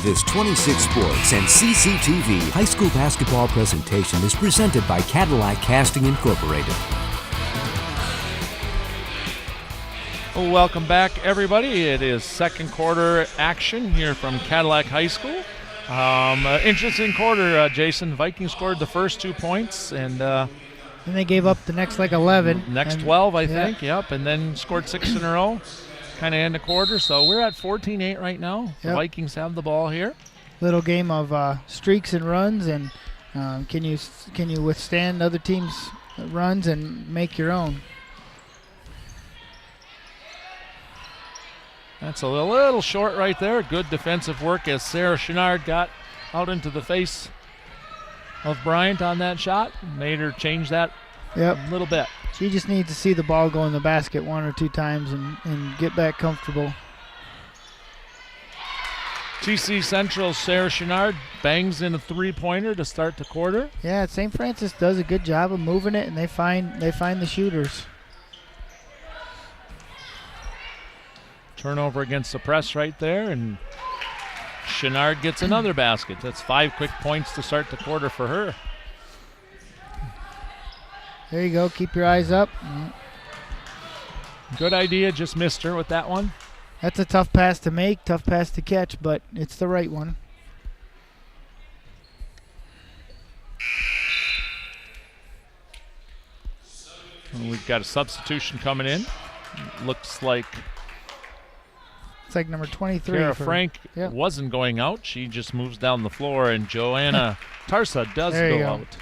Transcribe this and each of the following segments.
This 26 Sports and CCTV high school basketball presentation is presented by Cadillac Casting Incorporated. Well, welcome back, everybody. It is second quarter action here from Cadillac High School. Interesting quarter, Jason. Vikings scored the first 2 points, and they gave up the next 11. Next 12, I think. Yep, and then scored 6 in a row. Kind of end the quarter, so we're at 14-8 right now. Yep. The Vikings have the ball here. Little game of streaks and runs, and can you withstand other teams' runs and make your own? That's a little short right there. Good defensive work as Sarah Chenard got out into the face of Bryant on that shot. Made her change that a little bit. She just needs to see the ball go in the basket 1 or 2 times and get back comfortable. TC Central's Sarah Chenard bangs in a three-pointer to start the quarter. Yeah, St. Francis does a good job of moving it, and they find the shooters. Turnover against the press right there, and Chenard gets another basket. That's 5 quick points to start the quarter for her. There you go. Keep your eyes up. Good idea. Just missed her with that one. That's a tough pass to make, tough pass to catch, but it's the right one. We've got a substitution coming in. Looks like it's like number 23. Kara Frank wasn't going out. She just moves down the floor, and Joanna Tarsa does go out.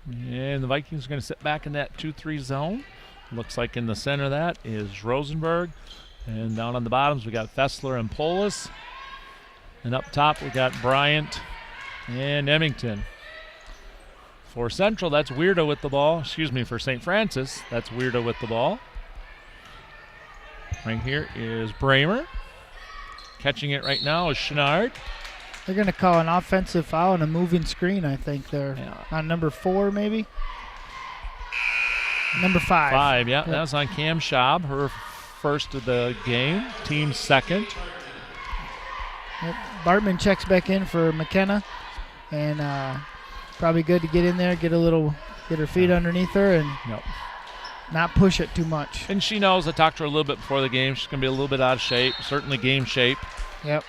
And the Vikings are going to sit back in that 2-3 zone. Looks like in the center of that is Rosenberg. And down on the bottoms we got Fessler and Polis. And up top we got Bryant and Emmington. For Central, that's Weirdo with the ball. Excuse me, for St. Francis, that's Weirdo with the ball. Right here is Bramer. Catching it right now is Chenard. They're going to call an offensive foul and a moving screen, I think, there. On number 4, maybe? Number 5. 5, yeah. That's on Cam Schaub, her first of the game, team second. Bartman checks back in for McKenna, and probably good to get in there, get her feet underneath her, and not push it too much. And she knows, I talked to her a little bit before the game, she's going to be a little bit out of shape, certainly game shape. Yep.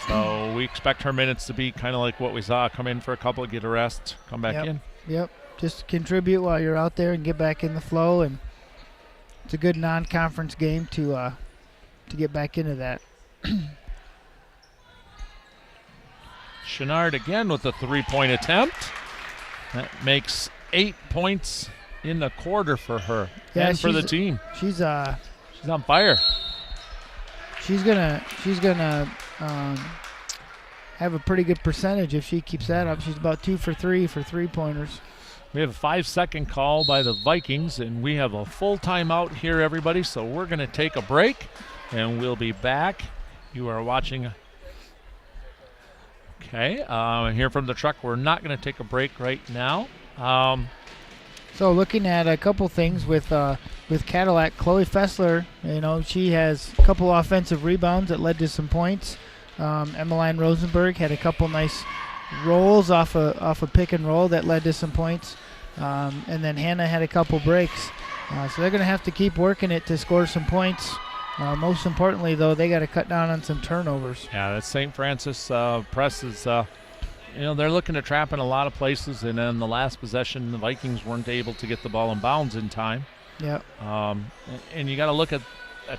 So we expect her minutes to be kind of like what we saw, come in for a couple, get a rest, come back in. Yep, just contribute while you're out there and get back in the flow, and it's a good non-conference game to get back into that. Chenard again with a 3-point attempt. That makes 8 points in the quarter for her and for the team. She's on fire. She's gonna have a pretty good percentage if she keeps that up. She's about 2 for 3 for 3-pointers. We have a 5-second call by the Vikings, and we have a full timeout here, everybody. So we're going to take a break, and we'll be back. You are watching. Okay, here from the truck. We're not going to take a break right now. So looking at a couple things with Cadillac, Chloe Fessler, she has a couple offensive rebounds that led to some points. Emmeline Rosenberg had a couple nice rolls off a pick and roll that led to some points. And then Hannah had a couple breaks. So they're going to have to keep working it to score some points. Most importantly, though, they got to cut down on some turnovers. Yeah, that St. Francis press is, they're looking to trap in a lot of places. And then the last possession, the Vikings weren't able to get the ball in bounds in time. Yeah. And you got to look at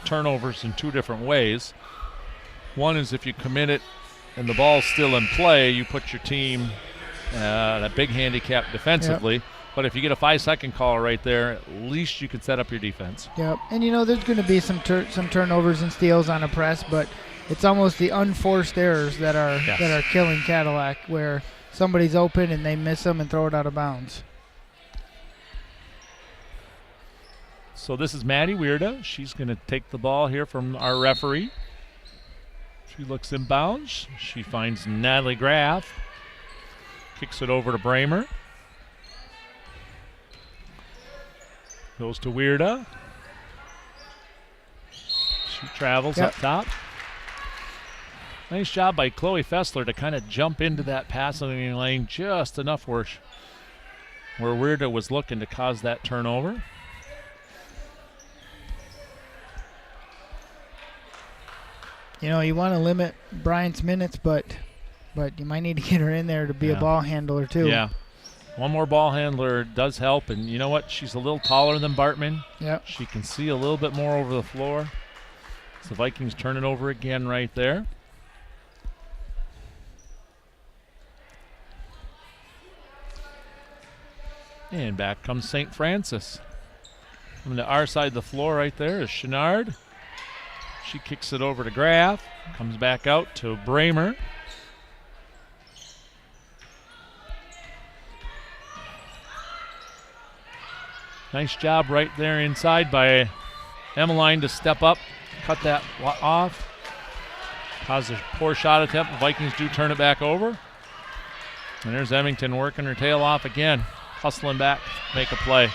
turnovers in 2 different ways. One is if you commit it and the ball's still in play, you put your team at a big handicap defensively. Yep. But if you get a 5-second call right there, at least you can set up your defense. Yep. And there's going to be some turnovers and steals on a press, but it's almost the unforced errors that are killing Cadillac, where somebody's open and they miss them and throw it out of bounds. So this is Maddie Weirda. She's going to take the ball here from our referee. She looks inbounds. She finds Natalie Graff. Kicks it over to Bramer. Goes to Weirda. She travels Yep. up top. Nice job by Chloe Fessler to kind of jump into that passing lane just enough where Weirda was looking to cause that turnover. You know, you want to limit Bryant's minutes, but you might need to get her in there to be a ball handler too. Yeah. One more ball handler does help, and you know what? She's a little taller than Bartman. Yep. She can see a little bit more over the floor. So the Vikings turn it over again right there. And back comes St. Francis. Coming to our side of the floor right there is Chenard. She kicks it over to Graff. Comes back out to Bramer. Nice job right there inside by Emmeline to step up, cut that off. Caused a poor shot attempt. The Vikings do turn it back over. And there's Emmington working her tail off again, hustling back, make a play.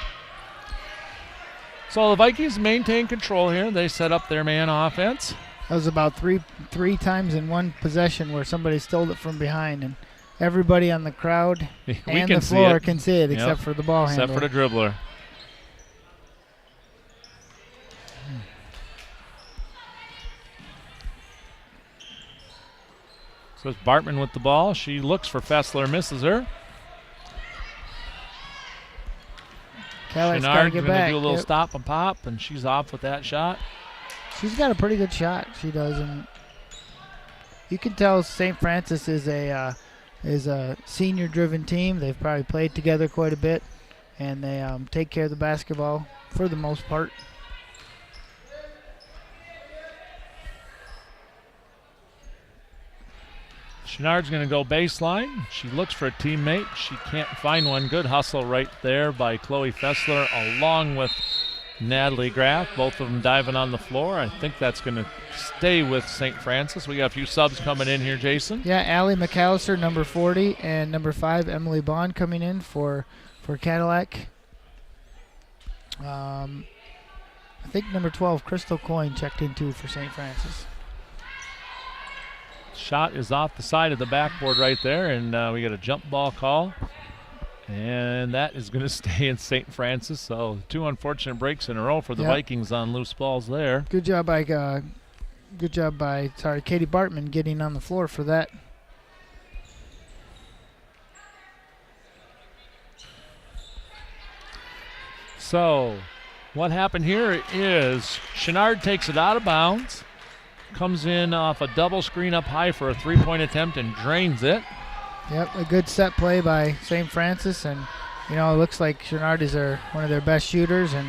So the Vikings maintain control here. They set up their man offense. That was about three times in one possession where somebody stole it from behind, and everybody on the crowd and the floor can see it except for the ball handler. Except for the dribbler. So it's Bartman with the ball. She looks for Fessler, misses her. Cadillac's got to Chenard's get going back. to do a little stop and pop, and she's off with that shot. She's got a pretty good shot. She does, and you can tell St. Francis is a senior-driven team. They've probably played together quite a bit, and they take care of the basketball for the most part. Chenard's going to go baseline. She looks for a teammate. She can't find one. Good hustle right there by Chloe Fessler along with Natalie Graff. Both of them diving on the floor. I think that's going to stay with St. Francis. We got a few subs coming in here, Jason. Yeah, Allie McAllister, number 40, and number 5, Emily Bond coming in for Cadillac. I think number 12, Crystal Coyne, checked in too for St. Francis. Shot is off the side of the backboard right there, and we got a jump ball call. And that is going to stay in St. Francis. So 2 unfortunate breaks in a row for the Vikings on loose balls there. Good job by Katie Bartman getting on the floor for that. So what happened here is Chenard takes it out of bounds, comes in off a double screen up high for a three-point attempt and drains it. Yep, a good set play by St. Francis, and you know it looks like Chenard is one of their best shooters, and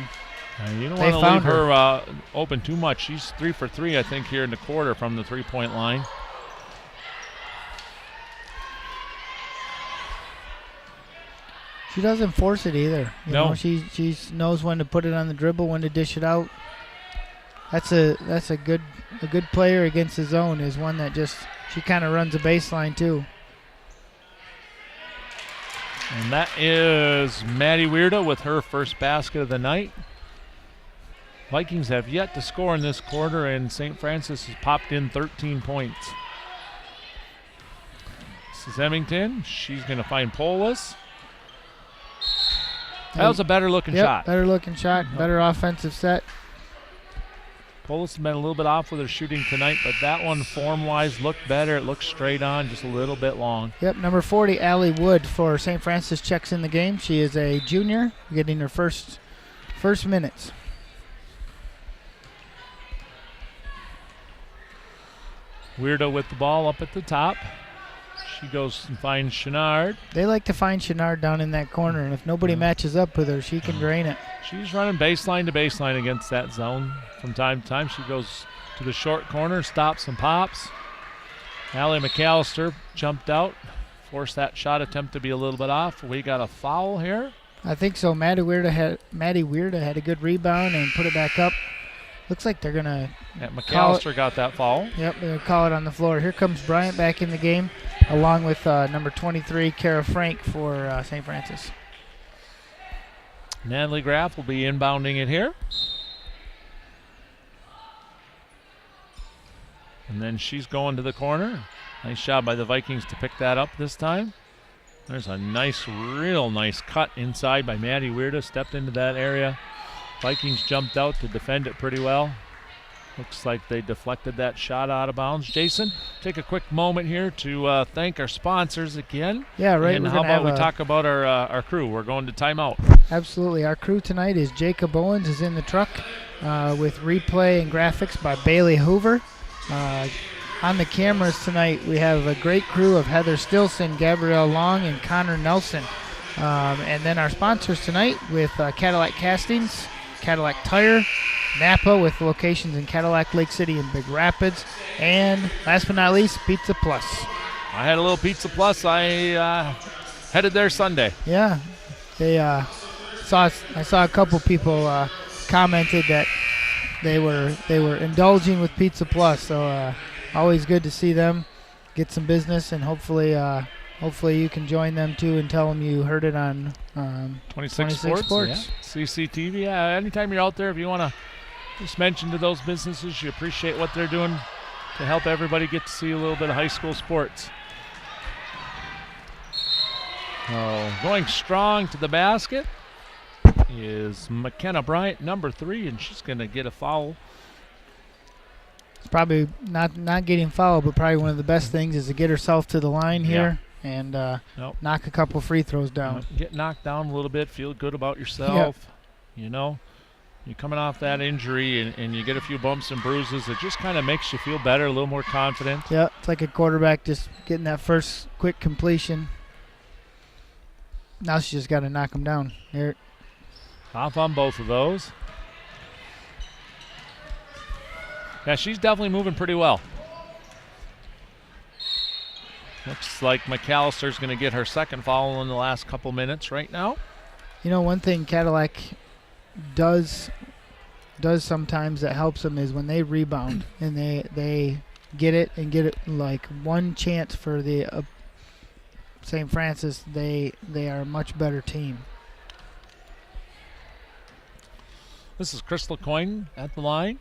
you don't want to leave her open too much. She's 3 for 3, I think, here in the quarter from the three-point line. She doesn't force it either. You No. know, she knows when to put it on the dribble, when to dish it out. That's a good player against the zone, is one that she kind of runs a baseline too. And that is Maddie Weirda with her first basket of the night. Vikings have yet to score in this quarter, and St. Francis has popped in 13 points. This is Emmington. She's going to find Polis. That was a better looking shot. Better looking shot, better offensive set. Polis has been a little bit off with her shooting tonight, but that one form-wise looked better. It looked straight on, just a little bit long. Yep, number 40, Allie Wood for St. Francis checks in the game. She is a junior, getting her first minutes. Weirda with the ball up at the top. She goes and finds Chenard. They like to find Chenard down in that corner, and if nobody matches up with her, she can drain it. She's running baseline to baseline against that zone from time to time. She goes to the short corner, stops and pops. Allie McAllister jumped out, forced that shot attempt to be a little bit off. We got a foul here. I think so. Maddie Weirda had a good rebound and put it back up. Looks like they're going to McAllister got that foul. Yep, they're going to call it on the floor. Here comes Bryant back in the game, along with number 23, Kara Frank for St. Francis. Natalie Graff will be inbounding it here. And then she's going to the corner. Nice job by the Vikings to pick that up this time. There's a nice, real nice cut inside by Maddie Weirda. Stepped into that area. Vikings jumped out to defend it pretty well. Looks like they deflected that shot out of bounds. Jason, take a quick moment here to thank our sponsors again. Yeah, right. And how about we talk about our crew? We're going to timeout. Absolutely. Our crew tonight is Jacob Owens is in the truck with replay and graphics by Bailey Hoover. On the cameras tonight, we have a great crew of Heather Stilson, Gabrielle Long, and Connor Nelson. And then our sponsors tonight with Cadillac Castings, Cadillac Tire, Napa with locations in Cadillac, Lake City, and Big Rapids. And last but not least, Pizza Plus. I had a little Pizza Plus. I headed there Sunday. Yeah. I saw a couple people commented that they were indulging with Pizza Plus. So always good to see them get some business, and hopefully you can join them too and tell them you heard it on 26 Sports. Yeah. CCTV. Yeah, anytime you're out there, if you want to just mention to those businesses you appreciate what they're doing to help everybody get to see a little bit of high school sports. Going strong to the basket is McKenna Bryant, number 3, and she's going to get a foul. It's probably not getting fouled, but probably one of the best things is to get herself to the line here and knock a couple free throws down. Get knocked down a little bit, feel good about yourself. Yep. You know, you're coming off that injury and you get a few bumps and bruises. It just kind of makes you feel better, a little more confident. Yeah, it's like a quarterback just getting that first quick completion. Now she just got to knock them down. Here. Off on both of those. Yeah, she's definitely moving pretty well. Looks like McAllister's going to get her second foul in the last couple minutes right now. You know, one thing Cadillac does sometimes that helps them is when they rebound and they get it like one chance for the St. Francis, they are a much better team. This is Crystal Coyne at the line.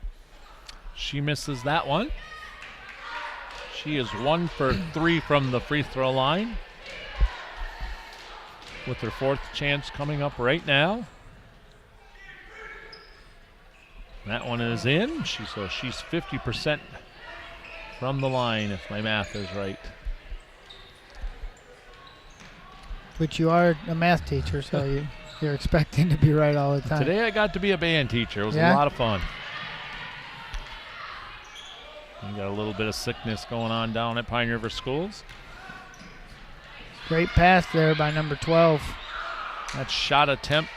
She misses that one. She is 1 for 3 from the free throw line, with her 4th chance coming up right now. That one is in. She's 50% from the line, if my math is right. But you are a math teacher, so you're expecting to be right all the time. Today I got to be a band teacher. It was a lot of fun. We got a little bit of sickness going on down at Pine River Schools. Great pass there by number 12. That shot attempt.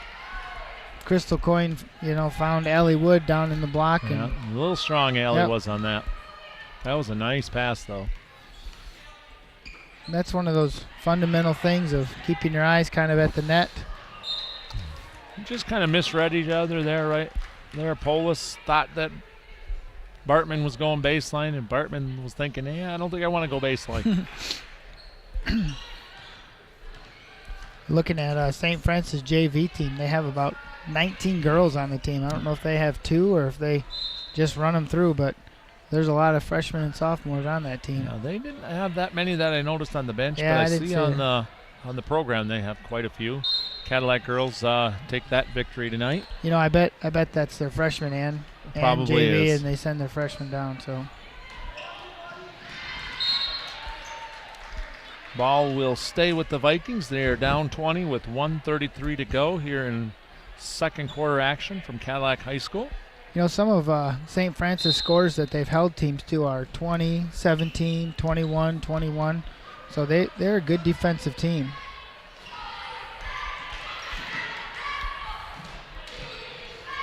Crystal Coyne, found Allie Wood down in the block. Yeah, and a little strong Allie was on that. That was a nice pass, though. That's one of those fundamental things of keeping your eyes kind of at the net. Just kind of misread each other there, right there. Polis thought that Bartman was going baseline, and Bartman was thinking, I don't think I want to go baseline. Looking at St. Francis JV team, they have about 19 girls on the team. I don't know if they have 2 or if they just run them through, but there's a lot of freshmen and sophomores on that team. Yeah, they didn't have that many that I noticed on the bench, but I see on the program they have quite a few. Cadillac girls take that victory tonight. I bet that's their freshman and JV, and they send their freshmen down. So ball will stay with the Vikings. They are down 20 with 1:33 to go here in second quarter action from Cadillac High School. Some of St. Francis scores that they've held teams to are 20, 17, 21, 21. So they're a good defensive team.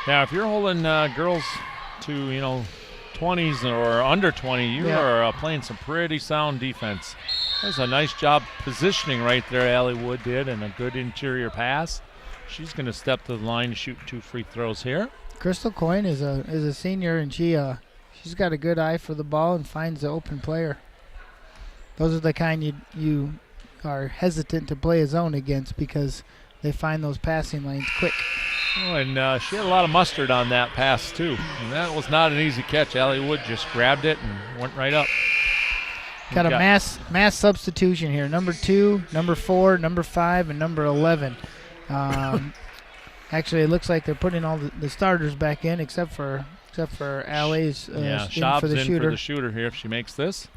Now, if you're holding girls to, 20s or under 20, you are playing some pretty sound defense. That was a nice job positioning right there, Allie Wood did, and a good interior pass. She's going to step to the line to shoot 2 free throws here. Crystal Coyne is a senior, and she's got a good eye for the ball and finds the open player. Those are the kind you are hesitant to play a zone against because they find those passing lanes quick. Oh, and she had a lot of mustard on that pass, too. And that was not an easy catch. Allie Wood just grabbed it and went right up. Got a mass substitution here. Number 2, number 4, number 5, and number 11. Actually, it looks like they're putting all the starters back in except for Allie's Schaub's for the shooter. For the shooter here if she makes this.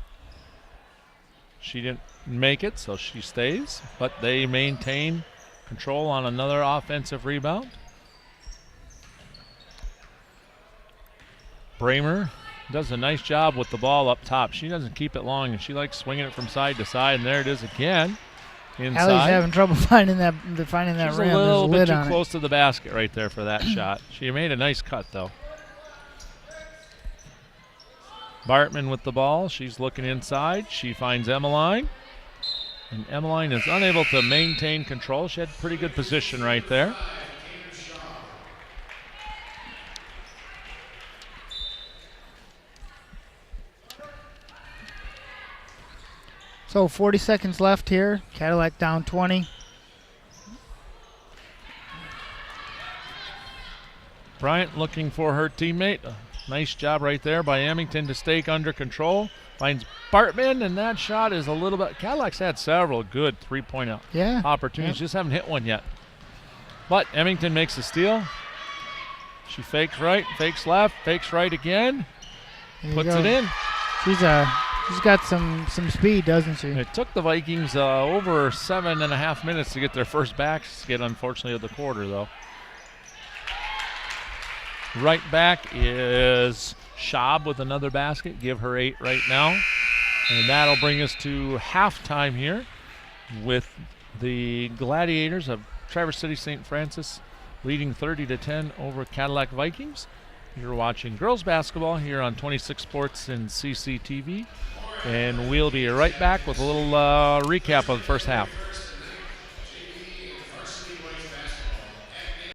She didn't make it, so she stays. But they maintain control on another offensive rebound. Bramer does a nice job with the ball up top. She doesn't keep it long, and she likes swinging it from side to side, and there it is again. Inside. Allie's having trouble finding that rim. She's There's a little bit too on close to the basket right there for that shot. She made a nice cut, though. Bartman with the ball. She's looking inside. She finds Emmeline. And Emmeline is unable to maintain control. She had pretty good position right there. So 40 seconds left here. Cadillac down 20. Bryant looking for her teammate. Nice job right there by Emmington to stay under control. Finds Bartman, and that shot is a little bit. Cadillac's had several good three-point opportunities. Just haven't hit one yet. But Emmington makes the steal. She fakes right, fakes left, fakes right again. Puts it in. She's got some speed, doesn't she? It took the Vikings over 7.5 minutes to get their first basket, unfortunately, of the quarter, though. Right back is Schaub with another basket. Give her 8 right now. And that'll bring us to halftime here with the Gladiators of Traverse City St. Francis leading 30-10 over Cadillac Vikings. You're watching girls basketball here on 26 Sports and CCTV. And we'll be right back with a little recap of the first half.